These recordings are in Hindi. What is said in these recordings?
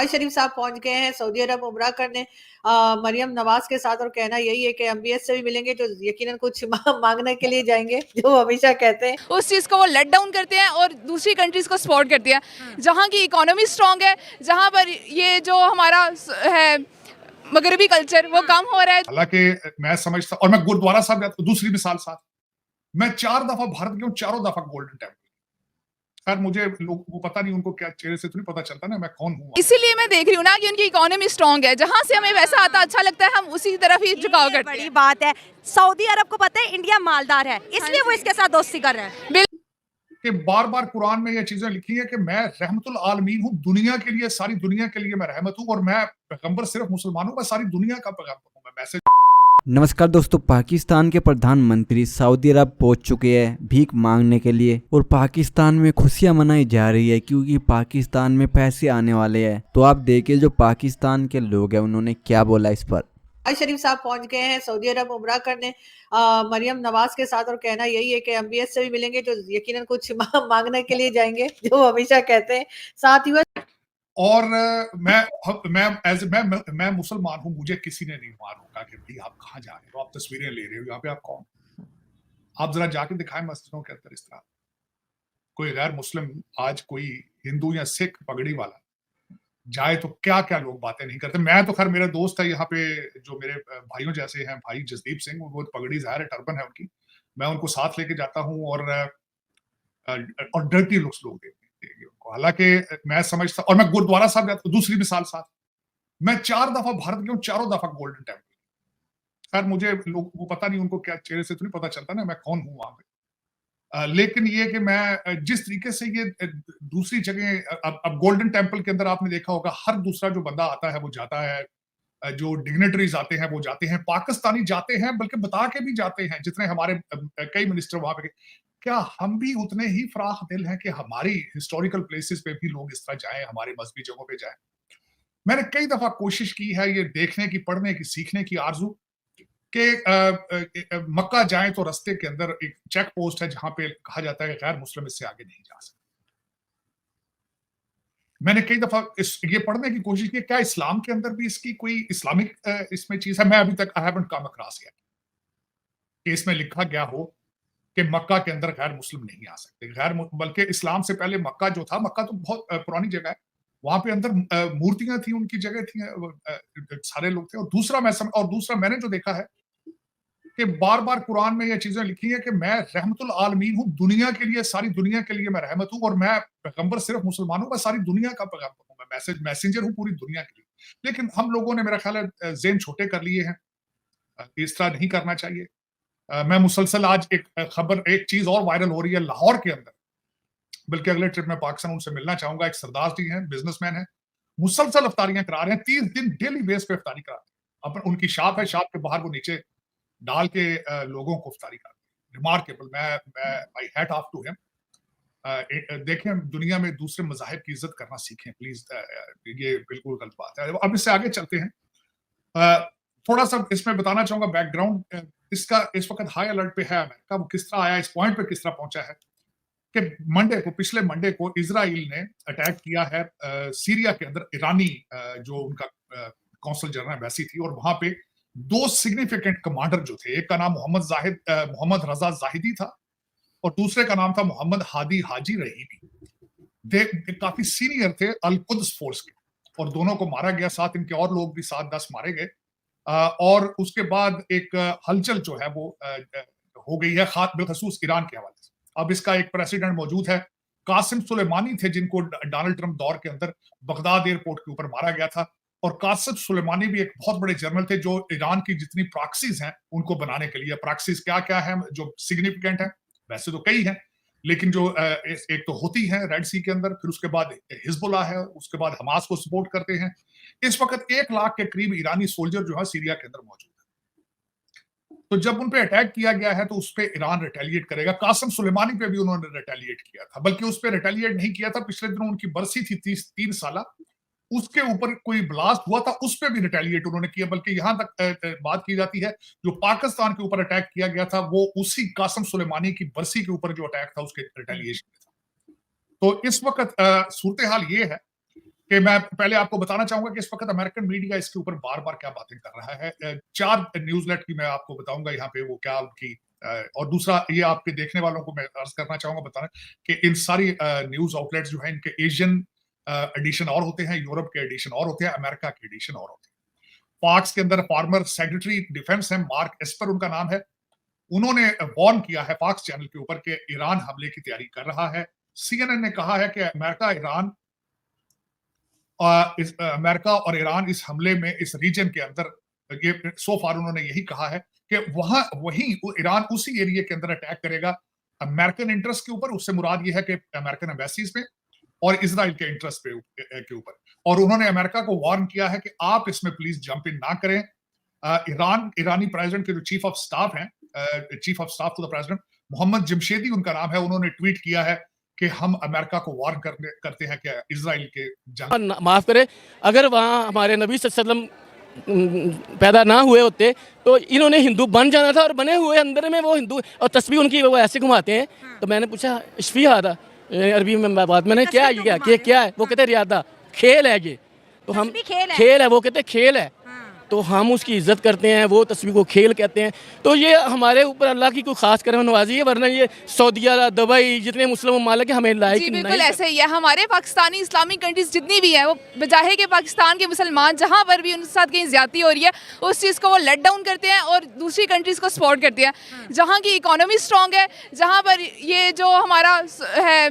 शरीफ साहब पहुंच गए हैं सऊदी अरब उम्रा करने मरियम नवाज के साथ, और कहना यही है कि एमबीएस से भी मिलेंगे, जो यकीनन कुछ मांगने के लिए जाएंगे, जो वो हमेशा कहते हैं। उस चीज़ को वो लेट डाउन करते हैं और दूसरी कंट्रीज को सपोर्ट करते हैं। जहाँ की इकोनॉमी स्ट्रांग है, जहाँ पर ये जो हमारा है मगरबी कल्चर वो कम हो रहा है। हालांकि मैं समझता, और मैं गुरुद्वारा साहब, दूसरी मिसाल साथ, मैं 4 दफा भारत गया हूं, चारों दफा गोल्डन टेम्पल। खैर मुझे लोग वो पता नहीं, उनको क्या चेहरे से तो नहीं पता चलता ना मैं कौन हूँ। इसीलिए मैं देख रही हूँ ना कि उनकी इकोनॉमी स्ट्रांग है, जहाँ से हमें वैसा आता अच्छा लगता है हम उसी तरफ ही झुकाव करते हैं। बड़ी बात है, सऊदी अरब को पता है इंडिया मालदार है, इसलिए वो इसके साथ दोस्ती कर रहे हैं। कि बार बार कुरान में ये चीजें लिखी है कि मैं रहमतुल आलमीन हूँ, दुनिया के लिए, सारी दुनिया के लिए मैं रहमत हूँ, और मैं पैगंबर सिर्फ मुसलमानों का, सारी दुनिया का पैगंबर हूँ। मैं मैसेज। नमस्कार दोस्तों, पाकिस्तान के प्रधानमंत्री सऊदी अरब पहुंच चुके हैं भीख मांगने के लिए, और पाकिस्तान में खुशियां मनाई जा रही है क्योंकि पाकिस्तान में पैसे आने वाले हैं। तो आप देखिए जो पाकिस्तान के लोग हैं उन्होंने क्या बोला इस पर। शरीफ साहब पहुंच गए हैं सऊदी अरब उम्रा करने मरियम नवाज के साथ, और कहना यही है कि एमबीएस से भी मिलेंगे, जो यकीनन कुछ मांगने के लिए जाएंगे, जो वो हमेशा कहते हैं। साथ ही और मैं मुसलमान हूं, मुझे किसी ने नहीं वहां रोका कि भाई आप कहाँ जा रहे हो, आप तस्वीरें ले रहे हो, यहाँ पे आप कौन, आप जरा जाके दिखाएं मस्जिदों के अंदर इस तरह कोई गैर मुस्लिम, आज कोई हिंदू या सिख पगड़ी वाला जाए तो क्या क्या लोग बातें नहीं करते। मैं तो खैर, मेरा दोस्त है यहाँ पे जो मेरे भाइयों जैसे हैं, भाई जसदीप सिंह, वो पगड़ी ज़ाहिर है, टर्बन है उनकी, मैं उनको साथ लेके जाता हूँ, और डरती लोग देंगे उनको। हालांकि मैं समझता, और मैं गुरुद्वारा साहब जाता, दूसरी मिसाल साथ, मैं 4 दफा भारत गया हूँ, चारों दफा गोल्डन टेम्पल। खैर मुझे लोग वो पता नहीं, उनको क्या चेहरे से तो नहीं पता चलता ना मैं कौन हूँ वहां पे। लेकिन ये कि मैं जिस तरीके से ये दूसरी जगह, अब गोल्डन टेम्पल के अंदर आपने देखा होगा हर दूसरा जो बंदा आता है वो जाता है, जो डिग्नेटरीज आते हैं वो जाते हैं, पाकिस्तानी जाते हैं, बल्कि बता के भी जाते हैं, जितने हमारे कई मिनिस्टर वहां पे। क्या हम भी उतने ही फराख दिल हैं कि हमारी हिस्टोरिकल प्लेसेस पे भी लोग इस तरह जाएं, हमारे मजहबी जगहों पे जाएं? मैंने कई दफा कोशिश की है ये देखने की, पढ़ने की, सीखने की आरजू कि मक्का जाएं तो रास्ते के अंदर एक चेक पोस्ट है जहां पे कहा जाता है कि गैर मुस्लिम इससे आगे नहीं जा सकते। मैंने कई दफा ये पढ़ने की कोशिश की क्या इस्लाम के अंदर भी इसकी कोई इस्लामिक इसमें चीज है। मैं अभी तक I haven't come across yet कि इसमें लिखा गया हो कि मक्का के अंदर गैर मुस्लिम नहीं आ सकते, बल्कि इस्लाम से पहले मक्का जो था, मक्का तो बहुत पुरानी जगह है, वहां पे अंदर मूर्तियां थी, उनकी जगह थी, सारे लोग थे। और दूसरा मैंने जो देखा है कि बार बार कुरान में ये चीजें लिखी है कि मैं रहमतुल आलमीन हूँ, दुनिया के लिए, सारी दुनिया के लिए मैं रहमत हूँ, और मैं पैगंबर सिर्फ मुसलमानों का, सारी दुनिया का पैगंबर हूँ, मैं मैसेंजर हूँ पूरी दुनिया के लिए। लेकिन हम लोगों ने मेरा ख्याल है ज़हन छोटे कर लिए हैं, इस तरह नहीं करना चाहिए। मैं मुसलसल आज एक चीज और वायरल हो रही है लाहौर के अंदर, बल्कि अगले ट्रिप में पाकिस्तान उनसे मिलना चाहूंगा। एक सरदार जी हैं, बिजनेसमैन है, मुसलसल अफ्तारियां करा रहे हैं, 30 दिन डेली बेस पे अफ्तारी करा रहे हैं। अपन उनकी शॉप है, शॉप के बाहर वो नीचे डाल के लोगों को अफ्तारी कराते हैं। रिमार्केबल, मैं आई हैट ऑफ टू हिम। देखें, दुनिया में दूसरे मजाहिब की इज्जत करना सीखें प्लीज, ये बिल्कुल गलत बात है। अब इससे आगे चलते हैं। थोड़ा सा इसमें बताना चाहूंगा बैकग्राउंड इसका। इस वक्त हाई अलर्ट पे है अमेरिका, वो किस तरह आया, इस पॉइंट पे किस तरह पहुंचा है कि पिछले मंडे को इजराइल ने अटैक किया है सीरिया के अंदर। ईरानी जो उनका कौंसल जनरल एम्बेसी थी, और वहां पे 2 सिग्निफिकेंट कमांडर जो थे, एक का नाम मोहम्मद रजा जाहिदी था, और दूसरे का नाम था मोहम्मद हादी हाजी रहीमी। काफी सीनियर थे अल कुद्स फोर्स के, और दोनों को मारा गया, साथ इनके और लोग भी 7-10 मारे गए। और उसके बाद एक हलचल जो है वो हो गई है, बिलखसूस ईरान के हवाले से। अब इसका एक प्रेसिडेंट मौजूद है, कासिम सुलेमानी थे, जिनको डोनाल्ड ट्रंप दौर के अंदर बगदाद एयरपोर्ट के ऊपर मारा गया था। और कासिम सुलेमानी भी एक बहुत बड़े जनरल थे, जो ईरान की जितनी प्रॉक्सीज हैं उनको बनाने के लिए, प्रॉक्सीज क्या क्या है जो सिग्निफिकेंट है, वैसे तो कई हैं, लेकिन जो एक तो होती है रेड सी के अंदर, फिर उसके बाद हिजबुल्लाह है, उसके बाद हमास को सपोर्ट करते हैं। इस वक्त 1 लाख के करीब ईरानी सोल्जर जो है सीरिया के अंदर मौजूद है। तो जब उन पे अटैक किया गया है तो उस पे ईरान रिटेलिएट करेगा। कासिम सुलेमानी पे भी उन्होंने रिटेलिएट किया था, बल्कि उस पे रिटेलिएट नहीं किया था, पिछले दिनों उनकी बरसी थी 3 साल, उसके ऊपर कोई ब्लास्ट हुआ था, उस पे भी रिटेलिएट उन्होंने किया। बल्कि यहां तक बात की जाती है जो पाकिस्तान के ऊपर अटैक किया गया था वो उसी कासिम सुलेमानी की बरसी के ऊपर जो अटैक था उसके रिटेलिएशन था। तो इस वक्त सूरत हाल ये है कि मैं पहले आपको बताना चाहूंगा कि इस वक्त अमेरिकन मीडिया इसके ऊपर बार-बार क्या बातें कर रहा है। 4 न्यूज़लेट की मैं आपको बताऊंगा यहाँ पे वो क्या उनकी और दूसरा ये आपके देखने वालों को मैं अर्ज करना चाहूंगा बताना कि इन सारी न्यूज़ आउटलेट्स जो हैं इनके एशियन एडिशन और होते हैं, यूरोप के एडिशन और होते हैं, अमेरिका के एडिशन और होते हैं। फॉक्स के अंदर फॉर्मर सेक्रेटरी डिफेंस है, मार्क एस्पर उनका नाम है। उन्होंने वार्न किया है फॉक्स चैनल के ऊपर कि ईरान हमले की तैयारी कर रहा है। सीएनएन ने कहा है कि अमेरिका और ईरान इस हमले में इस रीजन के अंदर ये सो फार उन्होंने यही कहा है कि वहीं ईरान उसी एरिया के अंदर अटैक करेगा अमेरिकन इंटरेस्ट के ऊपर। उससे मुराद ये है कि अमेरिकन एम्बेसीज पे और इजराइल के इंटरेस्ट के ऊपर। और उन्होंने अमेरिका को वार्न किया है कि आप इसमें प्लीज जंप इन ना करें। ईरानी प्रेसिडेंट के जो चीफ ऑफ स्टाफ हैं, chief of staff to the president Mohammad Jamshidi उनका नाम है, उन्होंने ट्वीट किया है कि हम अमेरिका को वार्न करते हैं कि इजराइल के जंग माफ करे, अगर वहाँ हमारे नबी सल्लल्लाहु अलैहि वसल्लम पैदा ना हुए होते तो इन्होंने हिंदू बन जाना था, और बने हुए अंदर में वो हिंदू और तस्वीर उनकी वो ऐसे घुमाते हैं। तो मैंने पूछा इश्फिया था अरबी में बात, मैंने क्या है, वो कहते रियादा खेल है ये, तो हम खेल है, वो कहते खेल है, तो हम उसकी इज्जत करते हैं, वो तस्वीर को खेल कहते हैं। तो ये हमारे ऊपर अल्लाह की कोई खास करम नवाजी है, वरना ये सऊदीया, दुबई जितने मुस्लिम ममालिक हमें लायक जी बिल्कुल ऐसे ही है। हमारे पाकिस्तानी इस्लामिक कंट्रीज जितनी भी है वो बजाहे कि पाकिस्तान के मुसलमान जहाँ पर भी उनके साथ कहीं ज्यादती हो रही है उस चीज़ को वो लेट डाउन करते हैं और दूसरी कंट्रीज़ को सपोर्ट करते हैं। जहाँ की इकोनॉमी स्ट्रॉन्ग है, जहाँ पर ये जो हमारा है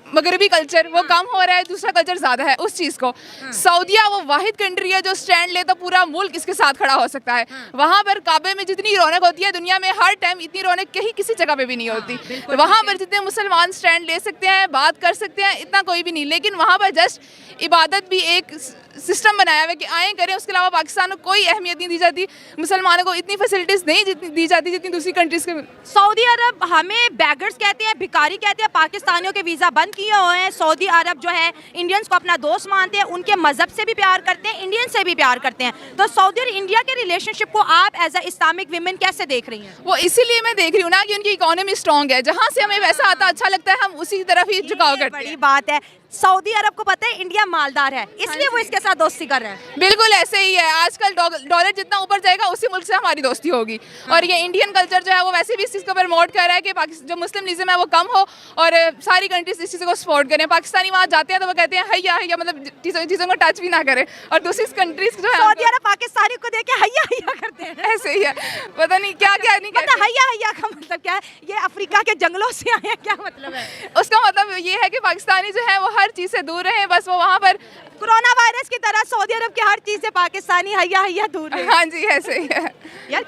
मगरबी कल्चर वो कम हो रहा है, दूसरा कल्चर ज़्यादा है उस चीज़ को। सऊदीया वो वाहिद कंट्री है जो स्टैंड ले तो पूरा मुल्क इसके साथ खड़ा हो सकता है। वहाँ पर काबे में जितनी रौनक होती है दुनिया में हर टाइम इतनी रौनक कहीं किसी जगह पे भी नहीं होती। वहाँ पर जितने मुसलमान स्टैंड ले सकते हैं, बात कर सकते हैं, इतना कोई भी नहीं। लेकिन वहाँ पर जस्ट इबादत भी एक सिस्टम बनाया हुआ है कि आए करें, उसके अलावा पाकिस्तान को कोई अहमियत नहीं दी जाती। मुसलमानों को इतनी फैसिलिटीज़ नहीं जितनी दी जाती जितनी दूसरी कंट्रीज़ के। सऊदी अरब हमें बैगर्स कहते हैं, भिखारी कहते हैं, पाकिस्तानियों के वीज़ा बंद किए हुए हैं। सऊदी अरब जो है इंडियंस को अपना दोस्त मानते हैं, उनके मजहब से भी प्यार करते हैं, इंडियन से भी प्यार करते हैं। तो सऊदी और इंडिया के रिलेशनशिप को आप एज अ इस्लामिक विमेन कैसे देख रही हैं? वो इसीलिए मैं देख रही हूँ ना कि उनकी इकोनॉमी स्ट्रॉन्ग है, जहाँ से हमें वैसा आता अच्छा लगता है हम उसी तरफ ही झुकाव करते हैं। बड़ी बात है। सऊदी अरब को पता है इंडिया मालदार है, इसलिए वो इसके साथ दोस्ती कर रहे हैं। बिल्कुल ऐसे ही है। आजकल डॉलर जितना ऊपर जाएगा उसी मुल्क से हमारी दोस्ती होगी। और ये इंडियन कल्चर जो है वो वैसे भी इस चीज़ को प्रमोट कर रहा है कि जो मुस्लिम है वो कम हो और सारी कंट्रीज इस चीज़ को सपोर्ट करें। पाकिस्तानी वहाँ जाते हैं तो वो कहते हैं हैया हैया, मतलब चीज़ों को टच भी ना करें। और दूसरी कंट्रीज जो है सऊदी अरब पाकिस्तानी को देख के हैया हैया करते हैं। ऐसे ही है, पता नहीं क्या क्या नहीं कहते। हैया हैया का मतलब क्या है? ये अफ्रीका के जंगलों से आए हैं, क्या मतलब है? उसका मतलब ये है कि पाकिस्तानी जो है वो हर चीज़ से दूर रहे, बस वो वहाँ पर कोरोना वायरस की तरह सऊदी अरब की हर चीज से पाकिस्तानी हैया हैया दूर है। हाँ जी ऐसे ही है यार